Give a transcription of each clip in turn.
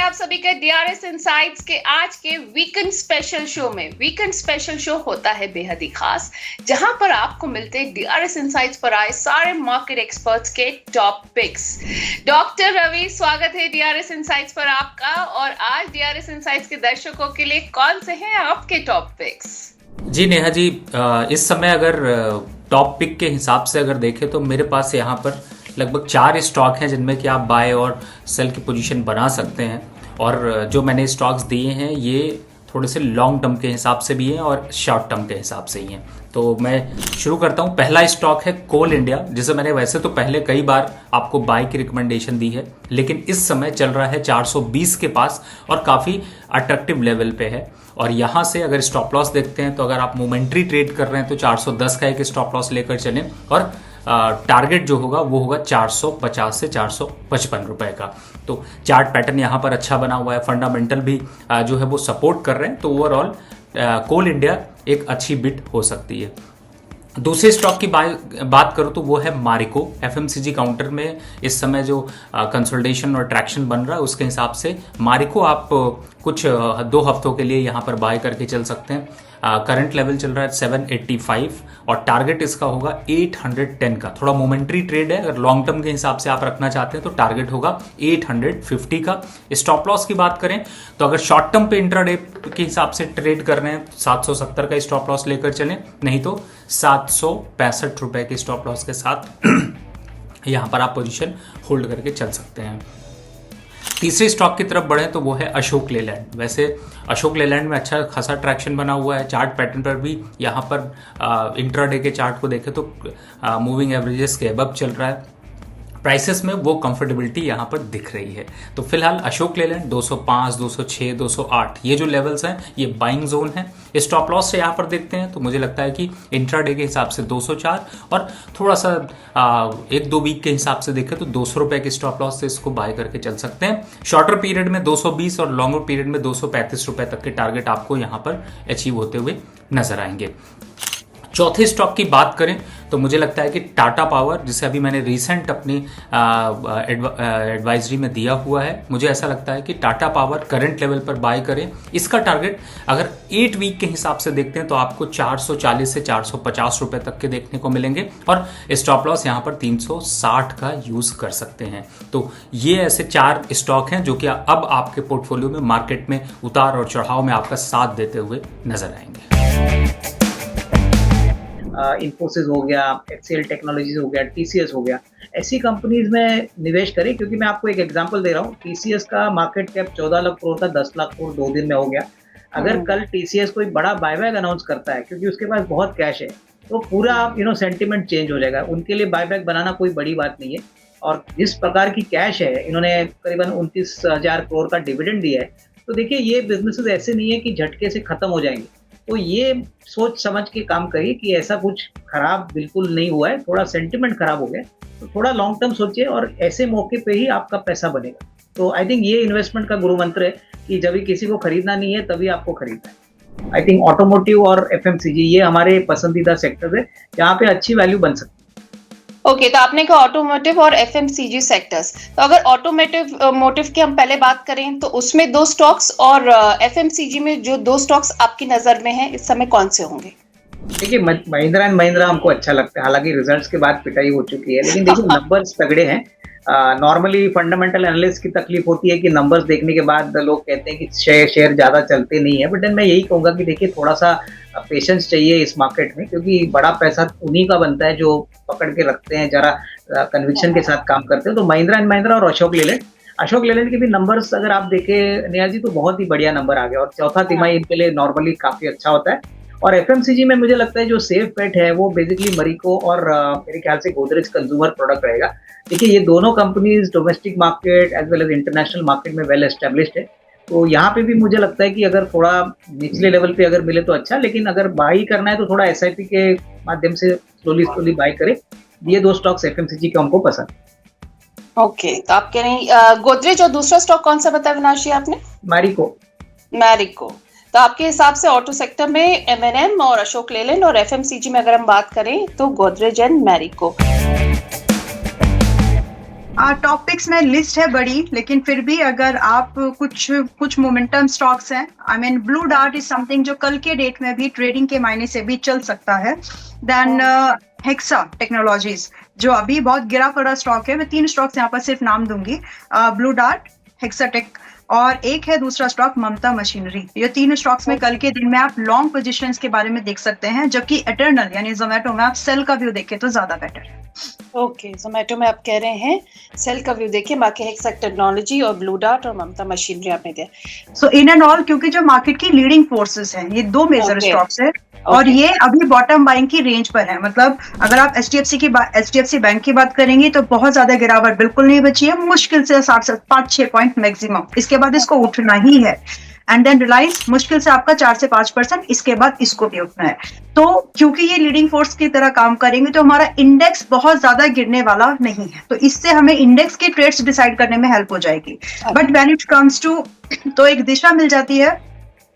आप सभी के डीआरएस इनसाइट्स के आज के वीकेंड स्पेशल शो में। वीकेंड स्पेशल शो होता है बेहद ही खास, जहां पर आपको मिलते हैं डीआरएस इनसाइट्स पर आए सारे मार्केट एक्सपर्ट्स के टॉप पिक्स। डॉक्टर रवि, स्वागत है डीआरएस इनसाइट्स पर आपका। और आज डीआरएस इनसाइट्स के दर्शकों के लिए कौन से हैं आपके टॉप पिक्स? जी नेहा जी, इस समय अगर टॉप पिक के हिसाब से अगर देखें तो मेरे पास यहाँ पर लगभग 4 स्टॉक हैं जिनमें कि आप बाय और सेल की पोजीशन बना सकते हैं। और जो मैंने स्टॉक्स दिए हैं ये थोड़े से लॉन्ग टर्म के हिसाब से भी हैं और शॉर्ट टर्म के हिसाब से ही हैं। तो मैं शुरू करता हूँ। पहला स्टॉक है कोल इंडिया, जिसे मैंने वैसे तो पहले कई बार आपको बाय की रिकमेंडेशन दी है, लेकिन इस समय चल रहा है 420 के पास और काफ़ी अट्रैक्टिव लेवल पे है। और यहाँ से अगर स्टॉप लॉस देखते हैं तो अगर आप मोमेंट्री ट्रेड कर रहे हैं तो 410 का एक स्टॉप लॉस लेकर चलें और टारगेट जो होगा वो होगा 450 से 455 रुपए का। तो चार्ट पैटर्न यहाँ पर अच्छा बना हुआ है, फंडामेंटल भी जो है वो सपोर्ट कर रहे हैं। तो ओवरऑल कोल इंडिया एक अच्छी बिट हो सकती है। दूसरे स्टॉक की बात करूँ तो वो है मारिको। एफएमसीजी काउंटर में इस समय जो कंसोलिडेशन और ट्रैक्शन बन रहा है उसके हिसाब से मारिको आप कुछ 2 हफ्तों के लिए यहाँ पर बाय करके चल सकते हैं। करंट लेवल चल रहा है 785 और टारगेट इसका होगा 810 का। थोड़ा मोमेंट्री ट्रेड है, अगर लॉन्ग टर्म के हिसाब से आप रखना चाहते हैं तो टारगेट होगा 850 का। स्टॉप लॉस की बात करें तो अगर शॉर्ट टर्म पे इंट्राडे के हिसाब से ट्रेड कर रहे हैं 770 का स्टॉप लॉस लेकर चलें, नहीं तो 765 रुपए के स्टॉप लॉस के साथ यहाँ पर आप पोजीशन होल्ड करके चल सकते हैं। तीसरे स्टॉक की तरफ बढ़े तो वो है अशोक लेलैंड। वैसे अशोक लेलैंड में अच्छा खासा ट्रैक्शन बना हुआ है। चार्ट पैटर्न पर भी यहाँ पर इंट्राडे के चार्ट को देखें तो मूविंग एवरेजेस के अबव चल रहा है। प्राइसेस में वो कंफर्टेबिलिटी यहाँ पर दिख रही है। तो फिलहाल अशोक लेलैंड 205, 206, 208 ये जो लेवल्स हैं ये बाइंग जोन है। स्टॉप लॉस से यहाँ पर देखते हैं तो मुझे लगता है कि इंट्राडे के हिसाब से 204 और थोड़ा सा 1-2 वीक के हिसाब से देखें तो 200 रुपए के स्टॉप लॉस से इसको बाय करके चल सकते हैं। शॉर्टर पीरियड में 220 और लॉन्गर पीरियड में 235 रुपए तक के टारगेट आपको यहाँ पर अचीव होते हुए नजर आएंगे। चौथे स्टॉक की बात करें तो मुझे लगता है कि टाटा पावर, जिसे अभी मैंने रिसेंट अपनी एडवाइजरी में दिया हुआ है, मुझे ऐसा लगता है कि टाटा पावर करंट लेवल पर बाय करें। इसका टारगेट अगर 8 वीक के हिसाब से देखते हैं तो आपको 440 से 450 रुपए तक के देखने को मिलेंगे और स्टॉप लॉस यहाँ पर 360 का यूज कर सकते हैं। तो ये ऐसे 4 स्टॉक हैं जो कि अब आपके पोर्टफोलियो में मार्केट में उतार और चढ़ाव में आपका साथ देते हुए नजर आएंगे। इन्फोसिस हो गया, एचसीएल टेक्नोलॉजीज हो गया, टीसीएस हो गया, ऐसी कंपनीज में निवेश करें। क्योंकि मैं आपको एक एग्जांपल दे रहा हूँ, टीसीएस का मार्केट कैप 14 लाख करोड़ था, 10 लाख करोड़ 2 दिन में हो गया। अगर कल टीसीएस कोई बड़ा बायबैक अनाउंस करता है, क्योंकि उसके पास बहुत कैश है, तो पूरा सेंटिमेंट चेंज हो जाएगा। उनके लिए बायबैक बनाना कोई बड़ी बात नहीं है। और जिस प्रकार की कैश है, इन्होंने करीबन 29,000 करोड़ का डिविडेंड दिया है। तो देखिए, ये बिजनेसेस ऐसे नहीं है कि झटके से खत्म हो जाएंगे। तो ये सोच समझ के काम करिए कि ऐसा कुछ खराब बिल्कुल नहीं हुआ है, थोड़ा सेंटिमेंट खराब हो गया, तो थोड़ा लॉन्ग टर्म सोचिए और ऐसे मौके पे ही आपका पैसा बनेगा। तो आई थिंक ये इन्वेस्टमेंट का गुरु मंत्र है कि जब भी किसी को खरीदना नहीं है तभी आपको खरीदना है। आई थिंक ऑटोमोटिव और एफएमसीजी ये हमारे पसंदीदा सेक्टर है जहाँ पे अच्छी वैल्यू बन सकती है। ओके, तो आपने कहा ऑटोमोटिव और एफएमसीजी सेक्टर्स। तो अगर ऑटोमोटिव की हम पहले बात करें तो उसमें 2 स्टॉक्स और एफएमसीजी में जो 2 स्टॉक्स आपकी नजर में हैं इस समय कौन से होंगे? देखिए, महिंद्रा एंड महिंद्रा हमको अच्छा लगता है। हालांकि रिजल्ट्स के बाद पिटाई हो चुकी है, लेकिन देखिए नंबर्स तगड़े हैं। नॉर्मली फंडामेंटल एनालिस्ट की तकलीफ होती है कि नंबर्स देखने के बाद लोग कहते हैं कि शेयर ज्यादा चलते नहीं है। बट देन मैं यही कहूंगा कि देखिए, थोड़ा सा पेशेंस चाहिए इस मार्केट में, क्योंकि बड़ा पैसा उन्हीं का बनता है जो पकड़ के रखते हैं, जरा कन्विक्शन के साथ काम करते हैं। तो महिंद्रा एंड महिंद्रा और अशोक लेलैंड के भी नंबर्स अगर आप देखें नेहा जी, तो बहुत ही बढ़िया नंबर आ गया। और चौथा तिमाही इनके लिए नॉर्मली काफी अच्छा होता है। और एफएमसीजी में मुझे लगता है जो सेफ बेट है वो बेसिकली मरिको और मेरे ख्याल से गोदरेज कंज्यूमर प्रोडक्ट रहेगा। देखिए, ये दोनों companies domestic market as well as international market में वेल एस्टेब्लिश्ड है। तो यहाँ पे भी मुझे लगता है कि अगर थोड़ा निचले लेवल पे अगर मिले तो अच्छा, लेकिन अगर बाई करना है तो थोड़ा एसआईपी के माध्यम से स्लोली बाई करे। ये 2 स्टॉक्स एफएमसीजी के हमको पसंद। ओके, तो आप कह रहे हैं गोदरेज और दूसरा स्टॉक कौन सा बताया विनाशी आपने? मैरिको। तो आपके हिसाब से ऑटो सेक्टर में एमएनएम और अशोक लेलैंड और एफएमसीजी में अगर हम बात करें तो Godrej and Marico. Top picks में लिस्ट है बड़ी, लेकिन फिर भी अगर आप कुछ मोमेंटम स्टॉक्स हैं, I mean blue dart is something जो कल के डेट में भी ट्रेडिंग के मायने से भी चल सकता है। देन हेक्सा टेक्नोलॉजीज जो अभी बहुत गिरा पड़ा स्टॉक है, मैं 3 स्टॉक्स यहाँ पर सिर्फ नाम दूंगी, ब्लू डार्ट, हेक्साटेक और एक है दूसरा स्टॉक ममता मशीनरी। ये 3 स्टॉक्स में कल के दिन में आप लॉन्ग पोजीशंस के बारे में देख सकते हैं, जबकि एटर्नल यानी जोमेटो में आप सेल का व्यू देखें तो ज्यादा बेटर है। ओके, जोमेटो में आप कह रहे हैं सेल का व्यू देखिए, बाकी हेक्सा टेक्नोलॉजी और ब्लू डार्ट और ममता मशीनरी आपने दिया। सो इन एंड ऑल, क्योंकि जो मार्केट की लीडिंग फोर्सेस हैं ये 2 मेजर स्टॉक्स है और ये अभी बॉटम बाइंग की रेंज पर है। मतलब अगर आप एचडीएफसी बैंक की बात करेंगे तो बहुत ज्यादा गिरावट बिल्कुल नहीं बची है, मुश्किल से 5-6 पॉइंट मैक्सिमम, इसके बाद इसको उठना ही है। एंड देन रिलायंस मुश्किल से आपका 4 से 5%, इसके बाद इसको भी उठना है। तो क्योंकि ये लीडिंग फोर्स की तरह काम करेंगे तो हमारा इंडेक्स बहुत ज्यादा गिरने वाला नहीं है, तो इससे हमें इंडेक्स के ट्रेड्स डिसाइड करने में हेल्प हो जाएगी। But when it comes to, तो एक दिशा मिल जाती है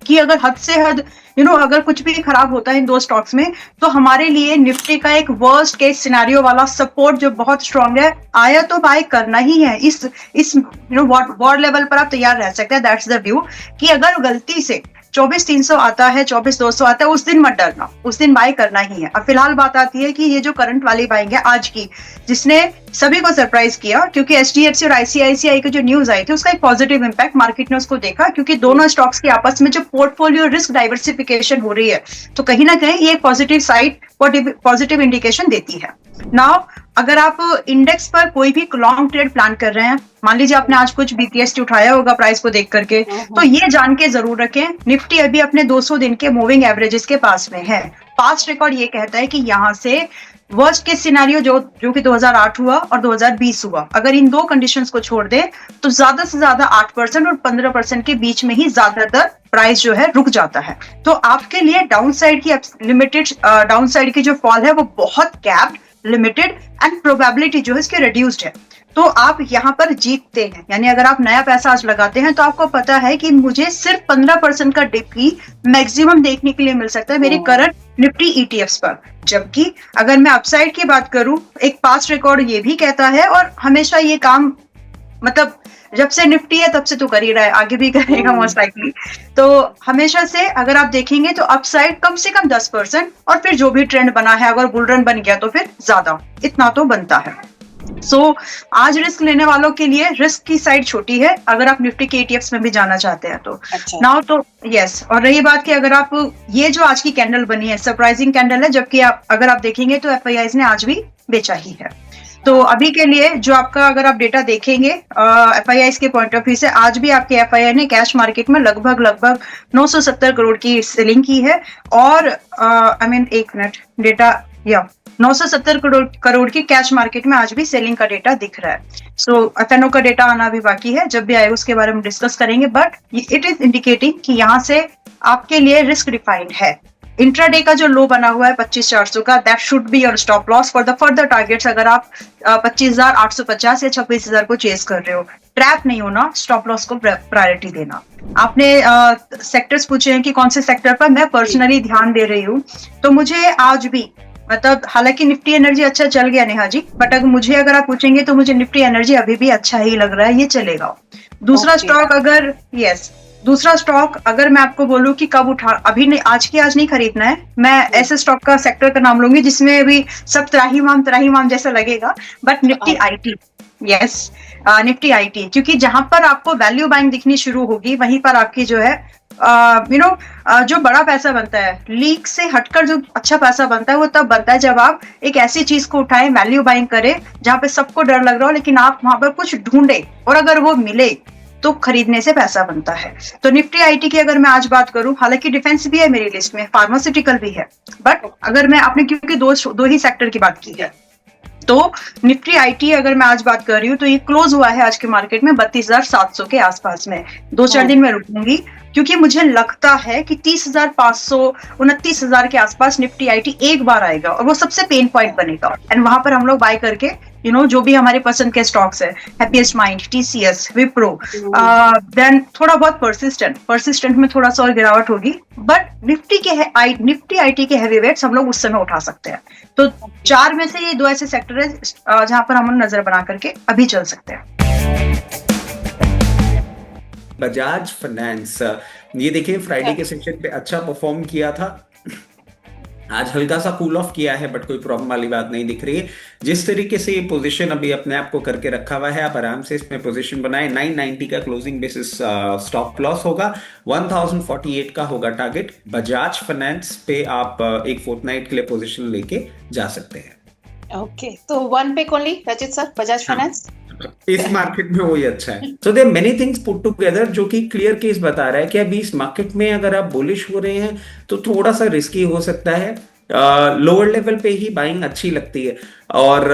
कि अगर हद से हद अगर कुछ भी खराब होता है इन 2 स्टॉक्स में, तो हमारे लिए निफ्टी का एक वर्स्ट केस सिनेरियो वाला सपोर्ट जो बहुत स्ट्रांग है आया तो बाय करना ही है। इस वॉर लेवल पर आप तैयार रह सकते हैं। दैट्स द व्यू कि अगर गलती से 24,300 आता है, 24,200 आता है, उस दिन मत डरना, उस दिन बाय करना ही है। अब फिलहाल बात आती है कि ये जो करंट वाली बाइंग है आज की, जिसने सभी को सरप्राइज किया, क्योंकि एचडीएफसी और आईसीआईसीआई की जो न्यूज आई थी उसका एक पॉजिटिव इंपैक्ट मार्केट ने उसको देखा, क्योंकि दोनों स्टॉक्स के आपस में जो पोर्टफोलियो रिस्क डाइवर्सिफिकेशन हो रही है, तो कहीं ना कहीं ये पॉजिटिव साइड, पॉजिटिव इंडिकेशन देती है। नाउ अगर आप इंडेक्स पर कोई भी लॉन्ग ट्रेड प्लान कर रहे हैं, मान लीजिए आपने आज कुछ बीटीएसटी उठाया होगा प्राइस को देख करके, तो ये जान के जरूर रखें निफ्टी अभी अपने 200 दिन के मूविंग एवरेजेस के पास में है। पास्ट रिकॉर्ड ये कहता है कि यहाँ से वर्स्ट केस सिनेरियो जो कि 2008 हुआ और 2020 हुआ, अगर इन 2 कंडीशंस को छोड़ दे तो ज्यादा से ज्यादा 8% और 15% के बीच में ही ज्यादातर प्राइस जो है रुक जाता है। तो आपके लिए डाउन साइड की लिमिटेड, डाउन साइड की जो फॉल है वो बहुत कैप्ड, लिमिटेड एंड प्रोबेबिलिटी जो है इसकी रिड्यूस्ड है। तो आप यहाँ पर जीतते हैं, यानी अगर आप नया पैसा आज लगाते हैं तो आपको पता है कि मुझे सिर्फ 15% का डिप ही मैक्सिमम देखने के लिए मिल सकता है मेरे करंट निफ्टी ईटीएफ्स पर। जबकि अगर मैं अपसाइड की बात करूं, एक पास्ट रिकॉर्ड ये भी कहता है, और हमेशा ये काम मतलब जब से निफ्टी है तब से तो कर ही रहा है, आगे भी करेगा मोस्ट लाइकली। तो हमेशा से अगर आप देखेंगे तो अपसाइड कम से कम 10%, और फिर जो भी ट्रेंड बना है, अगर बुल रन बन गया तो फिर ज्यादा, इतना तो बनता है। सो आज रिस्क लेने वालों के लिए रिस्क की साइड छोटी है, अगर आप निफ्टी के ईटीएफ्स में भी जाना चाहते हैं तो। नाउ तो यस, और रही बात कि अगर आप ये जो आज की कैंडल बनी है सरप्राइजिंग कैंडल है, जबकि अगर आप देखेंगे तो एफआईआईज ने आज भी बेचा ही है। तो अभी के लिए जो आपका, अगर आप डेटा देखेंगे एफआईआईज के पॉइंट ऑफ व्यू से, आज भी आपके एफआईआई ने कैश मार्केट में लगभग 970 करोड़ की सेलिंग की है, और एक मिनट, डेटा 970 करोड़ की कैश मार्केट में आज भी सेलिंग का डेटा दिख रहा है। सो एफएनओ का डेटा आना भी बाकी है, जब भी आए उसके बारे में डिस्कस करेंगे, बट इट इज इंडिकेटिंग कि यहाँ से आपके लिए रिस्क डिफाइंड है। इंट्राडे का जो लो बना हुआ है 25,400 का, that should be your stop loss for the further targets. अगर आप 25,850 या 26,000 को चेस कर रहे हो, ट्रैप नहीं होना, स्टॉप लॉस को प्रायोरिटी देना। आपने सेक्टर्स पूछे हैं कि कौन से सेक्टर पर मैं पर्सनली ध्यान दे रही हूँ, तो मुझे आज भी, मतलब हालांकि निफ्टी एनर्जी अच्छा चल गया नेहा जी, बट अगर आप पूछेंगे तो मुझे निफ्टी एनर्जी अभी भी अच्छा ही लग रहा है, ये चलेगा। दूसरा स्टॉक अगर मैं आपको बोलूं कि कब उठा, अभी नहीं, आज नहीं खरीदना है, मैं ऐसे स्टॉक का सेक्टर का नाम लूंगी जिसमें अभी सब त्राहीमाम जैसा लगेगा, but Nifty IT, yes Nifty IT, क्योंकि जहां पर आपको वैल्यू बाइंग दिखनी शुरू होगी वहीं पर आपकी जो है जो बड़ा पैसा बनता है, लीक से हटकर जो अच्छा पैसा बनता है वो तब बनता है जब आप एक ऐसी चीज को उठाएं, वैल्यू बाइंग करें जहां पे सबको डर लग रहा हो, लेकिन आप वहां पर कुछ ढूंढे और अगर वो मिले तो खरीदने से पैसा बनता है। तो निफ्टी आईटी की अगर मैं आज बात करूं, हालांकि डिफेंस भी है मेरी लिस्ट में, फार्मास्यूटिकल भी है, बट अगर मैं आपने क्योंकि दो ही सेक्टर की बात की है, तो निफ्टी आईटी अगर मैं आज बात कर रही हूँ तो ये क्लोज हुआ है आज के मार्केट में 32,700 के आसपास में। 2-4 दिन में रुकूंगी, क्योंकि मुझे लगता है कि 30,500 29,000 के आसपास निफ्टी आईटी एक बार आएगा और वो सबसे पेन पॉइंट बनेगा, एंड वहां पर हम लोग बाय करके जो भी हमारे पसंद के स्टॉक्स है, Happiest Mind, TCS, Wipro, then थोड़ा बहुत परसिस्टेंट में थोड़ा सा और गिरावट होगी, बट निफ्टी आईटी के हैवी वेट्स हम लोग उस समय उठा सकते हैं। तो 4 में से ये 2 ऐसे सेक्टर है जहां पर हम नजर बना करके अभी चल सकते हैं। बजाज फाइनेंस, ये देखिए फ्राइडे के सेशन पे अच्छा परफॉर्म किया था, आज हल्का सा कूल ऑफ किया है, बट कोई प्रॉब्लम वाली बात नहीं दिख रही है। जिस तरीके से ये पोजीशन अभी अपने आप को करके रखा हुआ है, आप आराम से इसमें पोजीशन बनाए। 990 का क्लोजिंग बेसिस स्टॉप लॉस होगा, 1048 का होगा टारगेट। बजाज फाइनेंस पे आप एक फोर्टनाइट के लिए पोजीशन लेके जा सकते हैं। ओके, तो one pick only Rachit sir, Bajaj finance इस मार्केट में वही अच्छा है। So there many things put together जो कि क्लियर केस बता रहा है कि अभी इस मार्केट में अगर आप बुलिश हो रहे हैं तो थोड़ा सा रिस्की हो सकता है। लोअर लेवल पे ही बाइंग अच्छी लगती है। और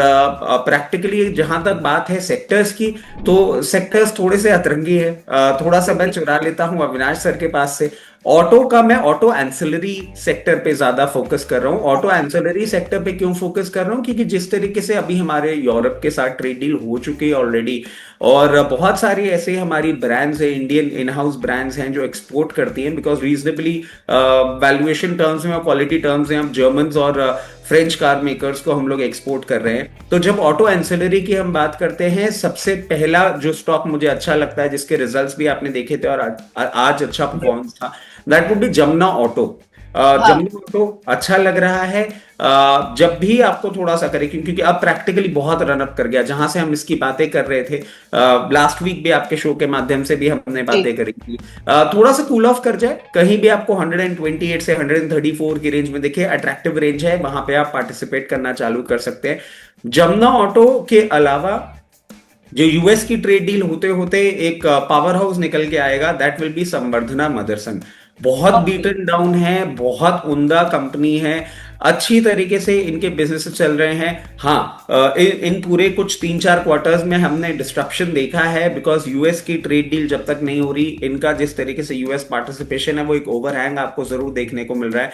प्रैक्टिकली जहां तक बात है सेक्टर्स की, तो सेक्टर्स थोड़े से अतरंगी है। थोड़ा सा मैं चुरा लेता हूं अविनाश सर के पास से। ऑटो का मैं ऑटो एंसिलरी सेक्टर पे ज्यादा फोकस कर रहा हूँ। ऑटो एंसिलरी सेक्टर पे क्यों फोकस कर रहा हूँ? क्योंकि जिस तरीके से अभी हमारे यूरोप के साथ ट्रेड डील हो चुकी है ऑलरेडी, और बहुत सारी ऐसे हमारी ब्रांड्स है, इंडियन इन हाउस ब्रांड्स हैं जो एक्सपोर्ट करती हैं, बिकॉज रीजनेबली वैल्यूएशन टर्म्स में और क्वालिटी टर्म्स में हम जर्मन्स और फ्रेंच कार मेकर्स को हम लोग एक्सपोर्ट कर रहे हैं। तो जब ऑटो एंसिलरी की हम बात करते हैं, सबसे पहला जो स्टॉक मुझे अच्छा लगता है, जिसके रिजल्ट्स भी आपने देखे थे और आज अच्छा परफॉर्मेंस था, that would be Jamuna auto. Jamuna auto अच्छा लग रहा है। जब भी आपको थोड़ा सा करें, क्योंकि अब प्रैक्टिकली बहुत रनअप कर गया, जहां से हम इसकी बातें कर रहे थे लास्ट वीक भी आपके शो के माध्यम से भी हमने बातें करी थी। थोड़ा सा कूल ऑफ कर जाए, कहीं भी आपको 128 से 134 की रेंज में देखिए अट्रैक्टिव रेंज है, वहां पे आप पार्टिसिपेट करना चालू कर सकते हैं। जमुना ऑटो के अलावा जो यूएस की ट्रेड डील होते होते एक पावर हाउस निकल के आएगा, दैट विल बी संवर्धना मदरसन। बहुत बीटन डाउन है, बहुत उम्दा कंपनी है, अच्छी तरीके से इनके बिजनेस चल रहे हैं। हाँ, इन पूरे कुछ 3-4 क्वार्टर्स में हमने डिस्ट्रप्शन देखा है, बिकॉज यूएस की ट्रेड डील जब तक नहीं हो रही, इनका जिस तरीके से यूएस पार्टिसिपेशन है वो एक ओवरहैंग आपको जरूर देखने को मिल रहा है।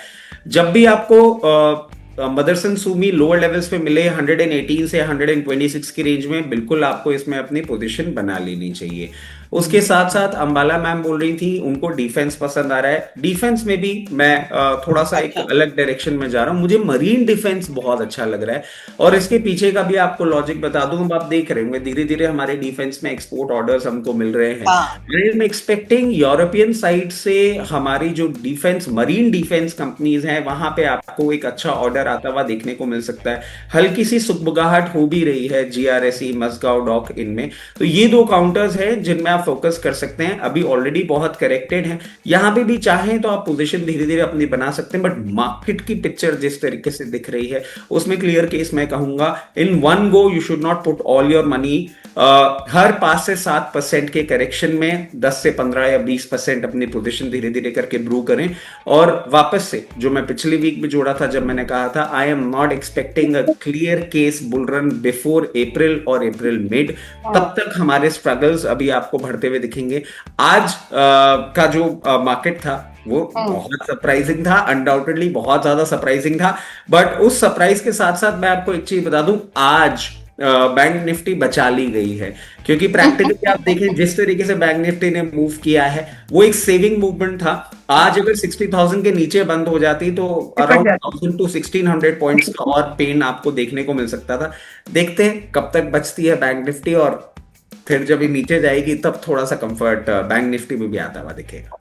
जब भी आपको मदरसन सुमी लोअर लेवल्स पे मिले 118 से 126 की रेंज में, बिल्कुल आपको इसमें अपनी पोजीशन बना लेनी चाहिए। उसके साथ साथ अंबाला मैम बोल रही थी उनको डिफेंस पसंद आ रहा है। डिफेंस में भी मैं थोड़ा सा एक अलग डायरेक्शन में जा रहा हूं। मुझे मरीन डिफेंस बहुत अच्छा लग रहा है, और इसके पीछे का भी आपको लॉजिक बता दूं। आप देख रहे होंगे धीरे धीरे हमारे डिफेंस में एक्सपोर्ट ऑर्डर्स हमको मिल रहे हैं। I am expecting European side से हमारी जो डिफेंस मरीन डिफेंस कंपनीज हैं, वहां पे आपको एक अच्छा ऑर्डर आता हुआ देखने को मिल सकता है। हल्की सी सुगबुगाहट हो भी रही है जीआरएसई, मस्गाव डॉक, इनमें। तो ये 2 काउंटर्स हैं जिनमें आप फोकस कर सकते हैं। अभी ऑलरेडी बहुत करेक्टेड है, यहां पे भी चाहें तो आप पोजीशन धीरे धीरे अपनी बना सकते हैं। बट मार्केट की पिक्चर जिस तरीके से दिख रही है, उसमें क्लियर केस मैं कहूंगा in one go you should not put all your money. हर 5 से 7% के करेक्शन में 10 से 15 या 20% अपनी पोजीशन धीरे धीरे करके ब्रू करें। और वापस से जो मैं पिछली वीक में जोड़ा था, जब मैंने कहा था I am not expecting a clear case bull run before April और अप्रैल मिड, तब तक हमारे स्ट्रगल्स अभी आपको बढ़ते हुए दिखेंगे। आज का जो मार्केट था वो बहुत सरप्राइजिंग था, अनडाउटेडली बहुत ज्यादा सरप्राइजिंग था। बट उस सरप्राइज के साथ साथ मैं आपको एक चीज बता दूं, आज बैंक निफ्टी बचा ली गई है, क्योंकि प्रैक्टिकली आप देखें जिस तरीके से बैंक निफ्टी ने मूव किया है, वो एक सेविंग मूवमेंट था। आज अगर 60,000 के नीचे बंद हो जाती तो अराउंड 1000 to 1600 पॉइंट्स का और पेन आपको देखने को मिल सकता था। देखते हैं कब तक बचती है बैंक निफ्टी, और फिर जब ये नीचे जाएगी तब थोड़ा सा कंफर्ट बैंक निफ्टी में भी आता हुआ दिखेगा।